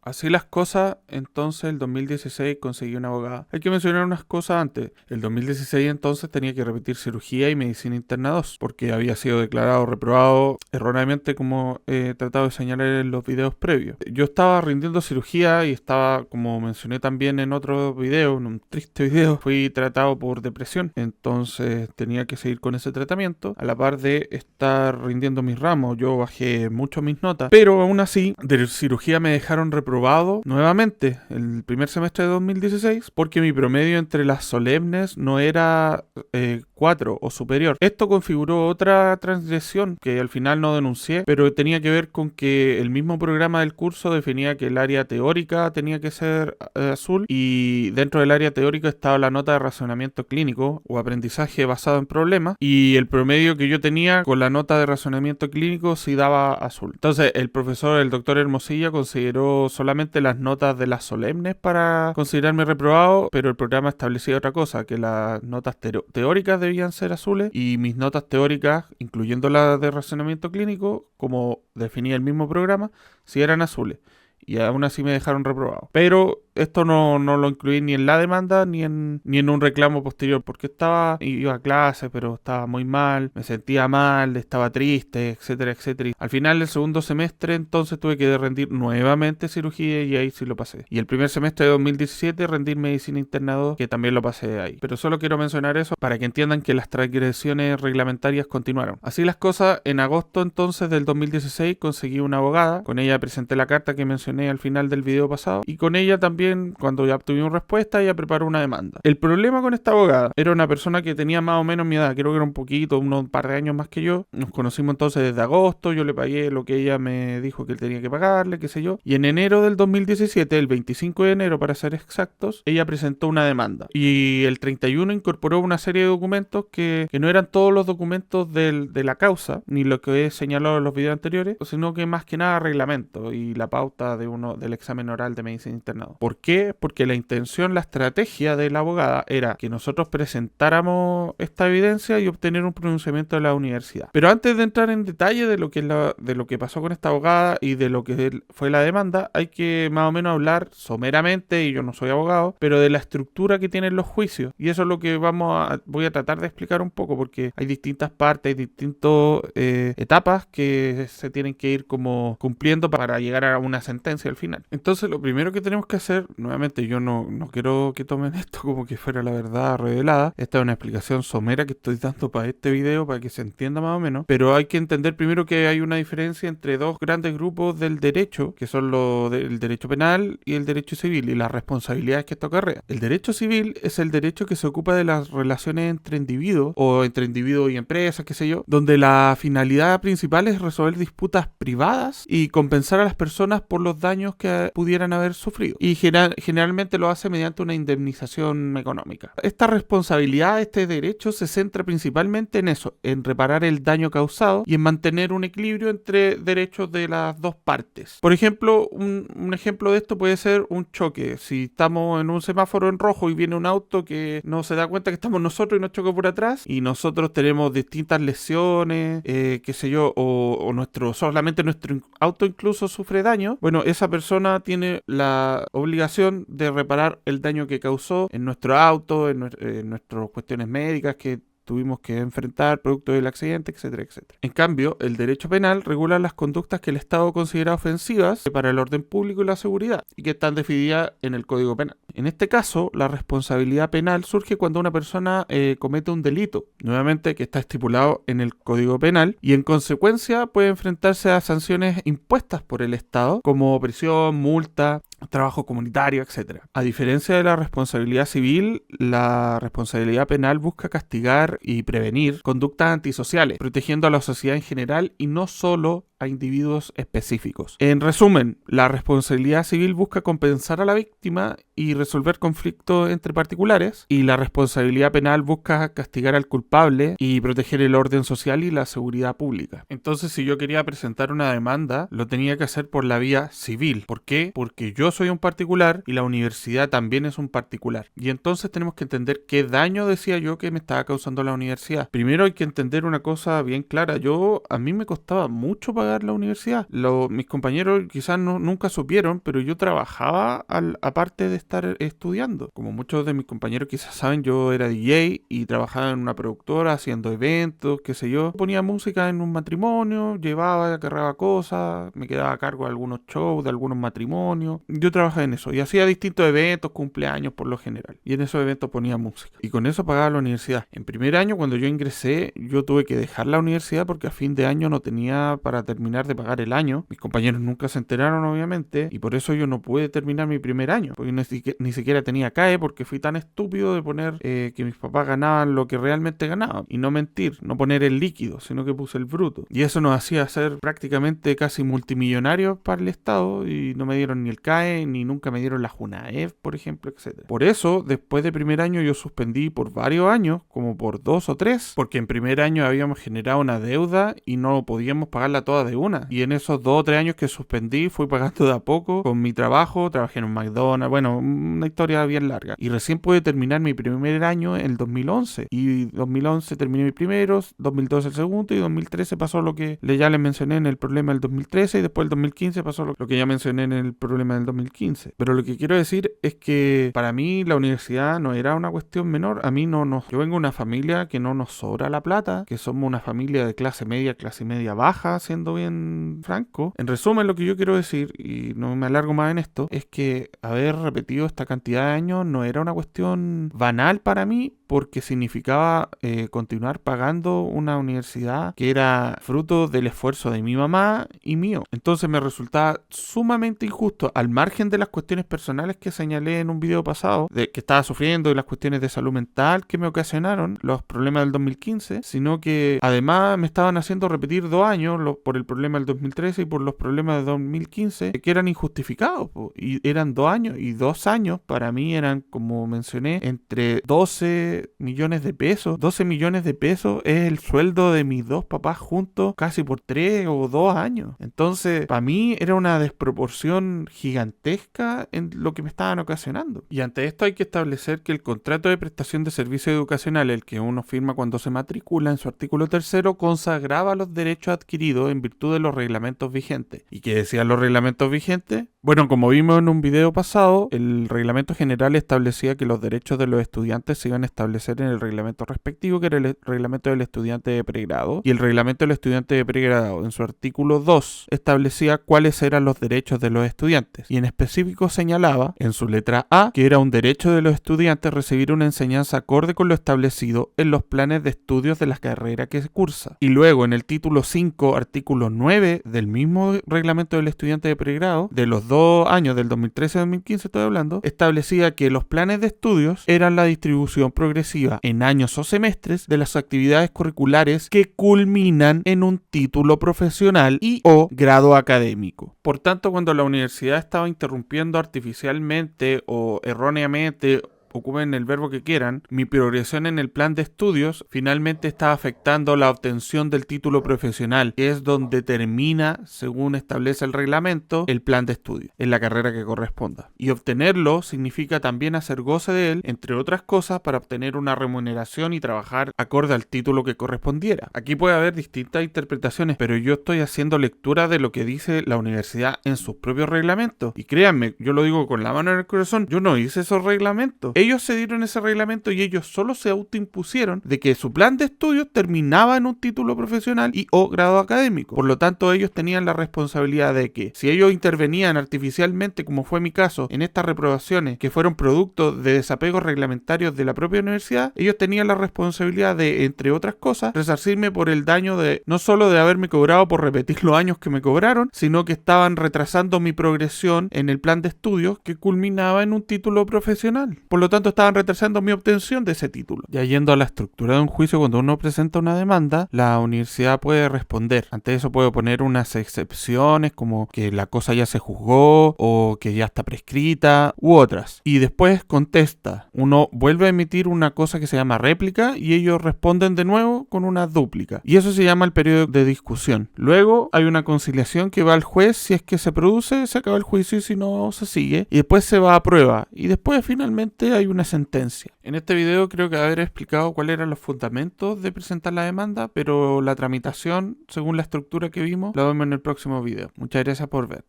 Así las cosas, entonces el 2016 conseguí una abogada. Hay que mencionar unas cosas antes. El 2016 entonces tenía que repetir cirugía y medicina interna 2, porque había sido declarado reprobado erróneamente, como he tratado de señalar en los videos previos. Yo estaba rindiendo cirugía y estaba, como mencioné también en otro video, en un triste video, fui tratado por depresión. Entonces tenía que seguir con ese tratamiento, a la par de estar rindiendo mis ramos. Yo bajé mucho mis notas, pero aún así, de cirugía me dejaron reprobado nuevamente el primer semestre de 2016 porque mi promedio entre las solemnes no era 4 o superior. Esto configuró otra transgresión que al final no denuncié, pero tenía que ver con que el mismo programa del curso definía que el área teórica tenía que ser azul, y dentro del área teórica estaba la nota de razonamiento clínico o aprendizaje basado en problemas, y el promedio que yo tenía con la nota de razonamiento clínico sí daba azul. Entonces el profesor, el doctor Hermosilla, consideró solamente las notas de las solemnes para considerarme reprobado, pero el programa establecía otra cosa, que las notas teóricas debían ser azules y mis notas teóricas, incluyendo las de razonamiento clínico, como definía el mismo programa, sí eran azules. Y aún así me dejaron reprobado. Pero esto no lo incluí ni en la demanda ni en un reclamo posterior, porque iba a clase, pero estaba muy mal, me sentía mal, estaba triste, etcétera, etcétera. Al final del segundo semestre entonces tuve que rendir nuevamente cirugía y ahí sí lo pasé. Y el primer semestre de 2017 rendir medicina interna 2, que también lo pasé ahí. Pero solo quiero mencionar eso para que entiendan que las transgresiones reglamentarias continuaron. Así las cosas, en agosto entonces del 2016 conseguí una abogada, con ella presenté la carta que mencioné al final del video pasado, y con ella también, cuando ya obtuvimos respuesta, ella preparó una demanda. El problema con esta abogada era una persona que tenía más o menos mi edad, creo que era un par de años más que yo. Nos conocimos entonces desde agosto, yo le pagué lo que ella me dijo que él tenía que pagarle, qué sé yo, y en enero del 2017, el 25 de enero para ser exactos, ella presentó una demanda, y el 31 incorporó una serie de documentos que no eran todos los documentos de la causa, ni lo que he señalado en los videos anteriores, sino que más que nada reglamento y la pauta del examen oral de medicina interna 2. ¿Por qué? Porque la intención, la estrategia de la abogada era que nosotros presentáramos esta evidencia y obtener un pronunciamiento de la universidad. Pero antes de entrar en detalle de lo que pasó con esta abogada y de lo que fue la demanda, hay que más o menos hablar someramente, y yo no soy abogado, pero de la estructura que tienen los juicios. Y eso es lo que voy a tratar de explicar un poco, porque hay distintas partes, hay distintas etapas que se tienen que ir como cumpliendo para llegar a una sentencia al final. Entonces lo primero que tenemos que hacer, nuevamente yo no quiero que tomen esto como que fuera la verdad revelada, esta es una explicación somera que estoy dando para este video para que se entienda más o menos, pero hay que entender primero que hay una diferencia entre dos grandes grupos del derecho, que son el derecho penal y el derecho civil, y las responsabilidades que esto acarrea. El derecho civil es el derecho que se ocupa de las relaciones entre individuos o entre individuos y empresas, qué sé yo, donde la finalidad principal es resolver disputas privadas y compensar a las personas por los daños que pudieran haber sufrido. Y generalmente lo hace mediante una indemnización económica. Esta responsabilidad, este derecho, se centra principalmente en eso, en reparar el daño causado y en mantener un equilibrio entre derechos de las dos partes. Por ejemplo, un ejemplo de esto puede ser un choque. Si estamos en un semáforo en rojo y viene un auto que no se da cuenta que estamos nosotros y nos choca por atrás, y nosotros tenemos distintas lesiones, qué sé yo, o solamente nuestro auto incluso sufre daño, bueno, esa persona tiene la obligación de reparar el daño que causó en nuestro auto, en nuestras cuestiones médicas que tuvimos que enfrentar producto del accidente, etcétera, etcétera. En cambio, el derecho penal regula las conductas que el Estado considera ofensivas para el orden público y la seguridad, y que están definidas en el Código Penal. En este caso, la responsabilidad penal surge cuando una persona comete un delito, nuevamente que está estipulado en el Código Penal, y en consecuencia puede enfrentarse a sanciones impuestas por el Estado, como prisión, multa, trabajo comunitario, etc. A diferencia de la responsabilidad civil, la responsabilidad penal busca castigar y prevenir conductas antisociales, protegiendo a la sociedad en general y no solo a individuos específicos. En resumen, la responsabilidad civil busca compensar a la víctima y resolver conflictos entre particulares, y la responsabilidad penal busca castigar al culpable y proteger el orden social y la seguridad pública. Entonces, si yo quería presentar una demanda, lo tenía que hacer por la vía civil. ¿Por qué? Porque yo soy un particular y la universidad también es un particular. Y entonces tenemos que entender qué daño decía yo que me estaba causando la universidad. Primero hay que entender una cosa bien clara. A mí me costaba mucho pagar pagar la universidad. Mis compañeros quizás nunca supieron, pero yo trabajaba aparte de estar estudiando. Como muchos de mis compañeros quizás saben, yo era DJ y trabajaba en una productora haciendo eventos, qué sé yo. Ponía música en un matrimonio, agarraba cosas, me quedaba a cargo de algunos shows, de algunos matrimonios. Yo trabajaba en eso y hacía distintos eventos, cumpleaños por lo general. Y en esos eventos ponía música. Y con eso pagaba la universidad. En primer año, cuando yo ingresé, yo tuve que dejar la universidad porque a fin de año no tenía para terminar de pagar el año. Mis compañeros nunca se enteraron, obviamente, y por eso yo no pude terminar mi primer año. Porque ni siquiera tenía CAE porque fui tan estúpido de poner que mis papás ganaban lo que realmente ganaban. Y no mentir, no poner el líquido, sino que puse el bruto. Y eso nos hacía ser prácticamente casi multimillonarios para el Estado y no me dieron ni el CAE, ni nunca me dieron la JUNAEF, por ejemplo, etc. Por eso, después de primer año yo suspendí por varios años, como por 2 o 3, porque en primer año habíamos generado una deuda y no podíamos pagarla toda de una. Y en esos 2 o 3 años que suspendí, fui pagando de a poco con mi trabajo, trabajé en un McDonald's, bueno, una historia bien larga. Y recién pude terminar mi primer año en el 2011. Y 2011 terminé mi primero, 2012 el segundo y 2013 pasó lo que ya les mencioné en el problema del 2013 y después el 2015 pasó lo que ya mencioné en el problema del 2015. Pero lo que quiero decir es que para mí la universidad no era una cuestión menor. A mí yo vengo de una familia que no nos sobra la plata, que somos una familia de clase media baja, siendo bien franco. En resumen, lo que yo quiero decir, y no me alargo más en esto, es que haber repetido esta cantidad de años no era una cuestión banal para mí, porque significaba continuar pagando una universidad que era fruto del esfuerzo de mi mamá y mío. Entonces me resultaba sumamente injusto, al margen de las cuestiones personales que señalé en un video pasado, de que estaba sufriendo y las cuestiones de salud mental que me ocasionaron los problemas del 2015, sino que además me estaban haciendo repetir 2 años por el problema del 2013 y por los problemas del 2015, que eran injustificados, y eran 2 años, y 2 años para mí eran, como mencioné, entre 12 millones de pesos. 12 millones de pesos es el sueldo de mis 2 papás juntos casi por 3 o 2 años. Entonces, para mí era una desproporción gigantesca en lo que me estaban ocasionando. Y ante esto hay que establecer que el contrato de prestación de servicio educacional, el que uno firma cuando se matricula, en su artículo 3º, consagraba los derechos adquiridos en virtud de los reglamentos vigentes. ¿Y qué decían los reglamentos vigentes? Bueno, como vimos en un video pasado, el reglamento general establecía que los derechos de los estudiantes se iban a establecer en el reglamento respectivo, que era el reglamento del estudiante de pregrado, y el reglamento del estudiante de pregrado, en su artículo 2, establecía cuáles eran los derechos de los estudiantes, y en específico señalaba, en su letra A, que era un derecho de los estudiantes recibir una enseñanza acorde con lo establecido en los planes de estudios de la carrera que se cursa. Y luego, en el título 5, artículo 9 del mismo reglamento del estudiante de pregrado, de los 2 años del 2013-2015 estoy hablando, establecía que los planes de estudios eran la distribución progresiva en años o semestres de las actividades curriculares que culminan en un título profesional y o grado académico. Por tanto, cuando la universidad estaba interrumpiendo artificialmente o erróneamente, ocupen el verbo que quieran, mi progresión en el plan de estudios finalmente estaba afectando la obtención del título profesional, que es donde termina, según establece el reglamento, el plan de estudios, en la carrera que corresponda. Y obtenerlo significa también hacer goce de él, entre otras cosas, para obtener una remuneración y trabajar acorde al título que correspondiera. Aquí puede haber distintas interpretaciones, pero yo estoy haciendo lectura de lo que dice la universidad en sus propios reglamentos. Y créanme, yo lo digo con la mano en el corazón, yo no hice esos reglamentos. Ellos se dieron ese reglamento y ellos solo se autoimpusieron de que su plan de estudios terminaba en un título profesional y o grado académico. Por lo tanto, ellos tenían la responsabilidad de que si ellos intervenían artificialmente, como fue mi caso, en estas reprobaciones que fueron producto de desapegos reglamentarios de la propia universidad, ellos tenían la responsabilidad de, entre otras cosas, resarcirme por el daño de no solo de haberme cobrado por repetir los años que me cobraron, sino que estaban retrasando mi progresión en el plan de estudios que culminaba en un título profesional. Por lo tanto, estaban retrasando mi obtención de ese título. Ya yendo a la estructura de un juicio, cuando uno presenta una demanda, la universidad puede responder. Ante eso puede poner unas excepciones, como que la cosa ya se juzgó, o que ya está prescrita, u otras. Y después contesta. Uno vuelve a emitir una cosa que se llama réplica, y ellos responden de nuevo con una dúplica. Y eso se llama el periodo de discusión. Luego hay una conciliación que va al juez. Si es que se produce, se acaba el juicio, y si no, se sigue. Y después se va a prueba. Y después finalmente hay hay una sentencia. En este video creo que haber explicado cuáles eran los fundamentos de presentar la demanda, pero la tramitación, según la estructura que vimos, la vemos en el próximo video. Muchas gracias por ver.